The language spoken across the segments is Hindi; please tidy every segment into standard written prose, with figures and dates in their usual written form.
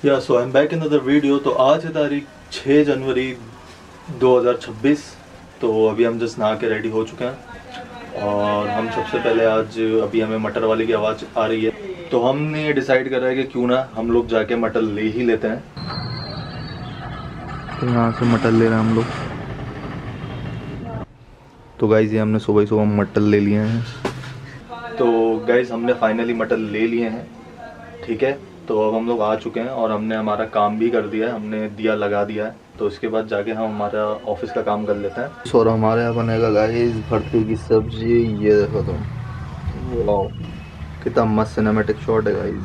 या so I am back in other video. तो आज है तारीख 6 जनवरी 2026। तो अभी हम जस्ट नहा के रेडी हो चुके हैं और हम सबसे पहले आज अभी हमें मटर वाले की आवाज़ आ रही है तो हमने डिसाइड करा है कि क्यों ना हम लोग जाके मटर ले ही लेते हैं। तो यहाँ से मटर ले रहे हैं हम लोग। तो गाइस ये हमने सुबह सुबह मटर ले लिए हैं। तो गाइस हमने फाइनली मटर ले लिए हैं, ठीक है। तो अब हम लोग आ चुके हैं और हमने हमारा काम भी कर दिया है, हमने दिया लगा दिया है। तो इसके बाद जाके हम हमारा ऑफिस का काम कर लेते हैं। और हमारे यहाँ बनेगा गाइस भरते की सब्जी। ये देखो तुम, वाओ कितना मस्त सिनेमैटिक शॉट है गाइस।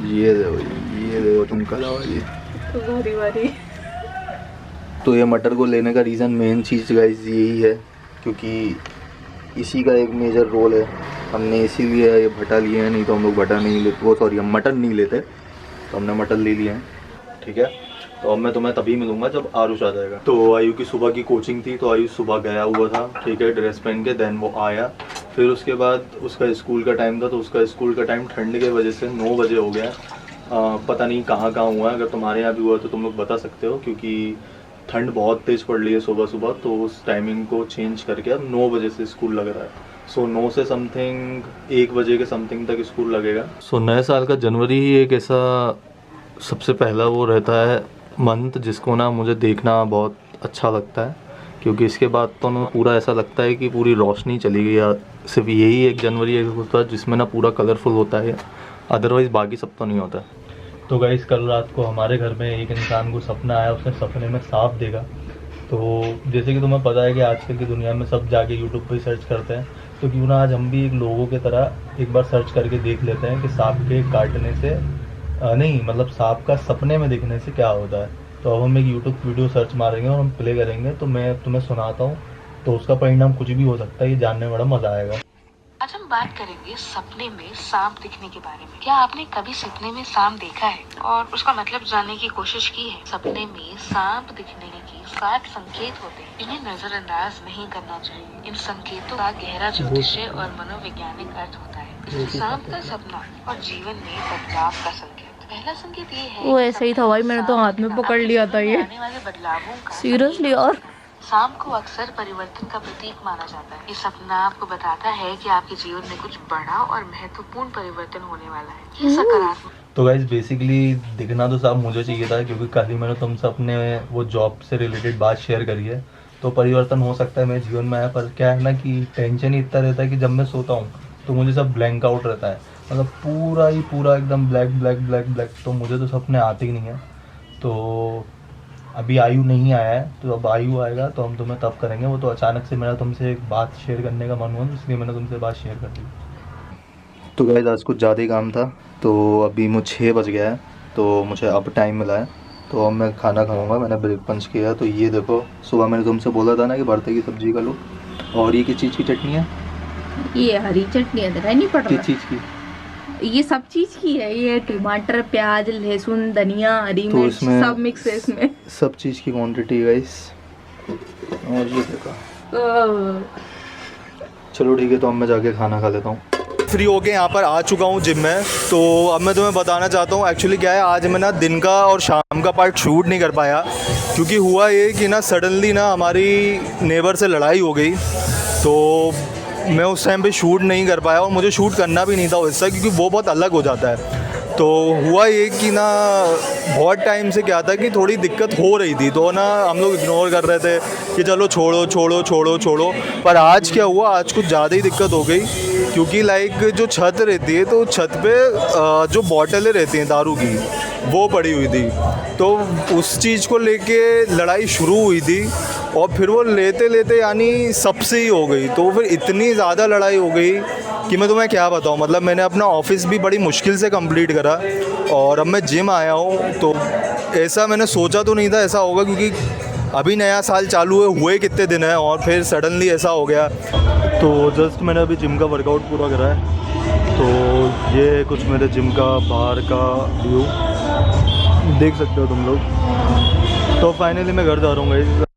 ये देखो तुम कल। तो ये मटर को लेने का रीज़न, मेन चीज़ गाइस यही है क्योंकि इसी का एक मेजर रोल है। हमने इसीलिए ये भटा लिए हैं, नहीं तो हम लोग भटा नहीं लेते, वो सॉरी हम मटन नहीं लेते। तो हमने मटन ले लिए हैं, ठीक है। तो अब मैं तुम्हें तभी मिलूंगा जब आरुष आ जाएगा। तो आयु की सुबह की कोचिंग थी तो आयु सुबह गया हुआ था, ठीक है, ड्रेस पहन के। देन वो आया, फिर उसके बाद उसका स्कूल का टाइम था। तो उसका स्कूल का टाइम ठंड के वजह से 9 बजे हो गया। पता नहीं कहाँ हुआ है, अगर तुम्हारे यहाँ भी हुआ तो तुम लोग बता सकते हो क्योंकि ठंड बहुत तेज़ पड़ रही है सुबह सुबह। तो उस टाइमिंग को चेंज करके अब 9 बजे से स्कूल लग रहा है। सो 9 से समथिंग 1 बजे के समथिंग तक स्कूल लगेगा। सो नए साल का जनवरी ही एक ऐसा सबसे पहला वो रहता है मंथ जिसको ना मुझे देखना बहुत अच्छा लगता है क्योंकि इसके बाद तो ना पूरा ऐसा लगता है कि पूरी रोशनी चली गई। या सिर्फ यही 1 जनवरी एक होता है जिसमें ना पूरा कलरफुल होता है, अदरवाइज़ बाकी सब तो नहीं होता। तो गाइस कल रात को हमारे घर में एक इंसान को सपना आया, उसने सपने में सांप देखा। तो जैसे कि तुम्हें पता है कि आजकल की दुनिया में सब जाके यूट्यूब पर सर्च करते हैं, तो क्यों ना आज हम भी एक लोगों की तरह एक बार सर्च करके देख लेते हैं कि सांप के काटने से नहीं मतलब सांप का सपने में दिखने से क्या होता है। तो अब हम एक यूट्यूब वीडियो सर्च मारेंगे और हम प्ले करेंगे। तो मैं तुम्हें सुनाता हूँ, तो उसका परिणाम कुछ भी हो सकता है, ये जानने में बड़ा मज़ा आएगा। आज हम बात करेंगे सपने में सांप दिखने के बारे में। क्या आपने कभी सपने में सांप देखा है और उसका मतलब जानने की कोशिश की है? सपने में सांप दिखने की 7 संकेत होते हैं, इन्हें नजरअंदाज नहीं करना चाहिए। इन संकेतों का गहरा ज्योतिषीय और मनोवैज्ञानिक अर्थ होता है। इससे सांप का सपना और जीवन में बदलाव का संकेत। पहला संकेत ये है, वो ऐसे ही था भाई, मैंने तो हाथ में पकड़ लिया था ये। आने वाले बदलावों का सीरियसली। और सांप को अक्सर परिवर्तन का प्रतीक माना जाता है। ये सपना आपको बताता है कि आपके जीवन में कुछ बड़ा और महत्वपूर्ण परिवर्तन होने वाला है। ये सकारात्मक। तो गाइज बेसिकली दिखना तो साहब मुझे चाहिए था क्योंकि कल ही मैंने तुमसे अपने वो जॉब से रिलेटेड बात शेयर करी है। तो परिवर्तन हो सकता है मेरे जीवन में आया, पर क्या है ना कि टेंशन ही इतना रहता है कि जब मैं सोता हूँ तो मुझे सब ब्लैंक आउट रहता है, मतलब पूरा ही पूरा एकदम ब्लैक ब्लैक ब्लैक ब्लैक। तो मुझे तो सपने आते ही नहीं है। तो अभी आयु नहीं आया है, तो अब आयु आएगा तो हम तुम्हें तब करेंगे। वो तो अचानक से मेरा तुमसे एक बात शेयर करने का मन हुआ, इसलिए मैंने तुमसे बात शेयर कर दी। तो गाइस आज कुछ ज़्यादा ही काम था, तो अभी मुझे 6 बज गया है, तो मुझे अब टाइम मिला है। तो अब मैं खाना खाऊंगा। मैंने ब्रेक पंच किया। तो ये देखो, सुबह मैंने तुमसे बोला था ना कि भरते की सब्जी का लो। और ये किस चीज़ की चटनी है? ये हरी चटनी है, दिखाई नहीं पड़ रहा। किस चीज़ की? ये सब चीज की है। ये टमाटर, प्याज, लहसुन, धनिया, हरी तो मिर्च इसमें सब मिक्स है इसमें। सब चीज़ की क्वांटिटी गाइस। और ये देखो, चलो ठीक है। तो अब मैं जाके खाना खा लेता हूँ। फ्री होके यहाँ पर आ चुका हूँ जिम में। तो अब मैं तुम्हें बताना चाहता हूँ एक्चुअली क्या है, आज मैं ना दिन का और शाम का पार्ट शूट नहीं कर पाया क्योंकि हुआ ये कि ना सडनली ना हमारी नेबर से लड़ाई हो गई। तो मैं उस टाइम पे शूट नहीं कर पाया और मुझे शूट करना भी नहीं था वैसा क्योंकि वो बहुत अलग हो जाता है। तो हुआ ये कि ना बहुत टाइम से क्या था कि थोड़ी दिक्कत हो रही थी, तो ना हम लोग इग्नोर कर रहे थे कि चलो छोड़ो छोड़ो छोड़ो छोड़ो। पर आज क्या हुआ, आज कुछ ज़्यादा ही दिक्कत हो गई क्योंकि लाइक जो छत रहती है तो छत पे जो बॉटलें रहती हैं दारू की वो पड़ी हुई थी। तो उस चीज़ को लेके लड़ाई शुरू हुई थी और फिर वो लेते लेते यानी सबसे ही हो गई। तो फिर इतनी ज़्यादा लड़ाई हो गई कि मैं तुम्हें क्या बताऊँ। मतलब मैंने अपना ऑफिस भी बड़ी मुश्किल से कंप्लीट करा और अब मैं जिम आया हूँ। तो ऐसा मैंने सोचा तो नहीं था ऐसा होगा क्योंकि अभी नया साल चालू हुए कितने दिन हैं और फिर सडनली ऐसा हो गया। तो जस्ट मैंने अभी जिम का वर्कआउट पूरा करा है। तो ये कुछ मेरे जिम का बाहर का व्यू देख सकते हो तुम लोग। तो फाइनली मैं घर जा रहा हूँ गाइस।